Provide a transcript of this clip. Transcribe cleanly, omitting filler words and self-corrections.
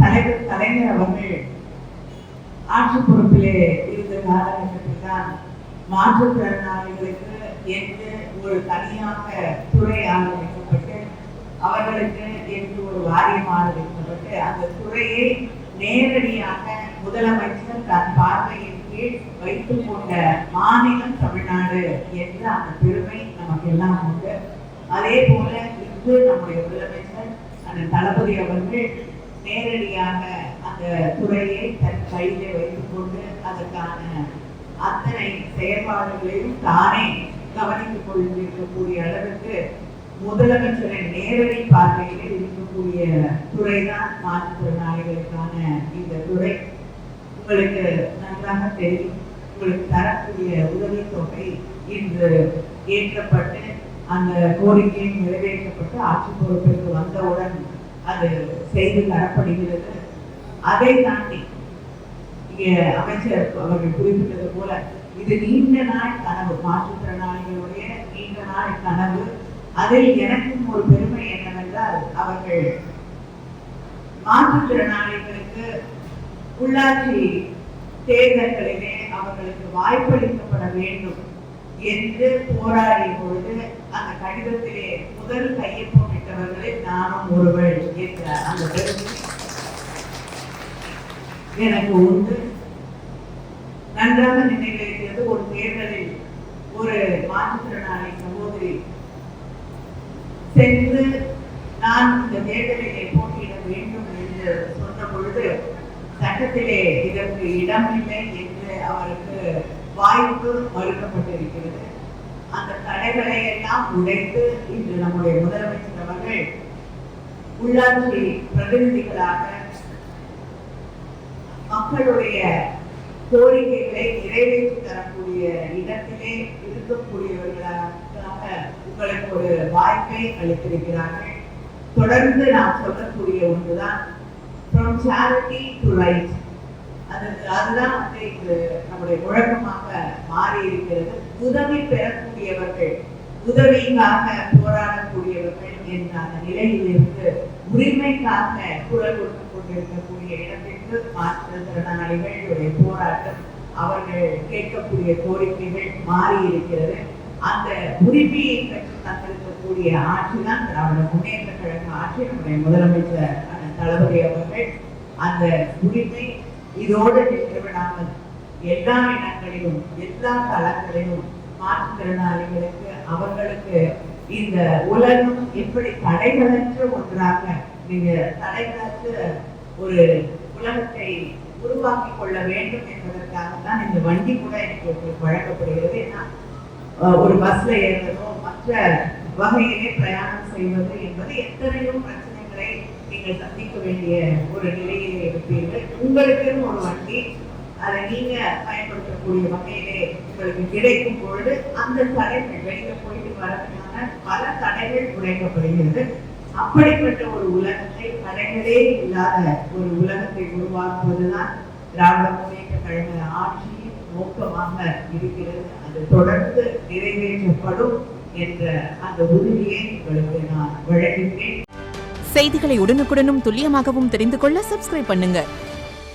தலைவர் கலைஞர் அவர்கள் ஆட்சி பொறுப்பிலே இருந்த காலகட்டத்தில் தான் மாற்றுத்திறனாளிகளுக்கு என்று ஒரு தனியாக துறை ஆரம்பிக்கப்பட்டு அவர்களுக்கு என்று ஒரு வாரியம் ஆரம்பிக்கப்பட்டு அந்த துறையை நேரடியாக முதலமைச்சர் தன் பார்வையின் கீழ் வைத்துக் கொண்ட மாநிலம் தமிழ்நாடு என்ற அந்த பெருமை நமக்கு எல்லாம் உண்டு. அதே போல இன்று நம்முடைய முதலமைச்சர் அந்த தளபதி அவர்கள் நேரடியாக அந்த துறையை தன் கையிலே வைத்துக் கொண்டு அதற்கான அத்தனை செயல்பாடுகளையும் தானே கவனித்துக் கொண்டிருக்கக்கூடிய அளவுக்கு முதலமைச்சரின் நேரடி பார்வையில் இருக்கக்கூடிய துறைதான் மாற்றுத்திறனாளிகளுக்கான இந்த துறை. உங்களுக்கு நன்றாக தெரியும், உங்களுக்கு தரக்கூடிய உதவித்தொகை இன்று ஏற்றப்பட்டு அந்த கோரிக்கை நிறைவேற்றப்பட்டு ஆட்சி பொறுப்பிற்கு வந்தவுடன் அது செய்து தரப்படுகிறது. அதை தாண்டி இங்கே அமைச்சர் அவர்கள் குறிப்பிட்டது போல இது நீண்ட நாள் கனவு, மாற்றுத்திறனாளிகளுடைய நீண்ட நாள் கனவு. அதில் எனக்கும் ஒரு பெருமை என்னவென்றால் அவர்கள் மாற்றுத்திறனாளிகளுக்கு உள்ளாட்சி தேர்தல்களிலே அவர்களுக்கு வாய்ப்பளிக்கப்பட வேண்டும் என்று போராடிய பொழுது அந்த கடிதத்திலே முதல் கையொப்பமிட்டவர்களில் நானும் ஒருவர் என்ற அந்த பெருமை எனக்கு உண்டு. நன்றாக நினைவிருக்கிறது, ஒரு தேர்தலில் ஒரு மாற்றுத்திறனாளி சகோதரி சென்று நான் இந்த தேர்தலிலே போட்டியிட வேண்டும் என்று சொன்ன பொழுது சட்டத்திலே இதற்கு இடமில்லை என்று அவருக்கு வாய்ப்பு மறுக்கப்பட்டிருக்கிறது. அந்த தடைகளை எல்லாம் உடைத்து இன்று நம்முடைய முதலமைச்சர் அவர்கள் உள்ளாட்சி பிரதிநிதிகளாக மக்களுடைய கோரிக்கைகளை நிறைவேற்றி தரக்கூடிய இடத்திலே இருக்கக்கூடியவர்களாக உங்களுக்கு ஒரு வாய்ப்பை அளித்திருக்கிறார்கள். தொடர்ந்து நாம் சொல்லக்கூடிய ஒன்றுதான் from charity to right. அதுதான் இன்று நம்முடைய முழக்கமாக மாறி இருக்கிறது. உதவி பெறக்கூடியவர்கள், உதவிக்காக போராடக்கூடியவர்கள் என்ற அந்த நிலையிலிருந்து உரிமைக்காக குரல் கொடுத்துக் கொண்டிருக்கக்கூடிய இடத்திற்கு மாற்றுத்திறனாளிகளுடைய போராட்டம், அவர்கள் கேட்கக்கூடிய கோரிக்கைகள் மாறி இருக்கிறது. அந்த உரிமையை பெற்று தந்திருக்கக்கூடிய ஆட்சி தான் திராவிட முன்னேற்ற கழக ஆட்சி. நம்முடைய முதலமைச்சர் தளபதி அவர்கள் அந்த உரிமை இதோடு நின்றுவிடாமல் எல்லா இடங்களிலும் எல்லா தளங்களிலும் மாற்றுத்திறனாளிகளுக்கு அவர்களுக்கு இந்த உலகம் எப்படி தடைகளற்ற ஒன்றாக, நீங்க தடைகளற்ற ஒரு உலகத்தை உருவாக்கி கொள்ள வேண்டும் என்பதற்காக தான் இந்த வண்டி கூட எனக்கு வழங்கப்படுகிறது. ஏன்னா ஒரு பஸ்ல ஏறுவதோ மற்ற வகையிலே பிரயாணம் செய்வது என்பது எத்தனையோ பிரச்சனைகளை நீங்கள் சந்திக்க வேண்டிய ஒரு நிலையிலே இருப்பீர்கள். உங்களுக்குன்னு ஒரு வண்டி அதை நீங்க பயன்படுத்தக்கூடிய வகையிலே உங்களுக்கு கிடைக்கும் பொழுது அந்த தடைகள் வெளியில போயிட்டு வரதுக்கான பல தடைகள் உடைக்கப்படுகிறது. அப்படிப்பட்ட ஒரு உலகத்தை, தடைகளே இல்லாத ஒரு உலகத்தை உருவாக்குவதுதான் திராவிட முன்னேற்ற கழக ஆட்சியின் நோக்கமாக இருக்கிறது. அது தொடர்ந்து நிறைவேற்றப்படும் என்ற அந்த உறுதியை உங்களுக்கு நான் வழங்குகிறேன். செய்திகளை உடனுக்குடனும் துல்லியமாகவும் தெரிந்து கொள்ள சப்ஸ்கிரைப் பண்ணுங்க.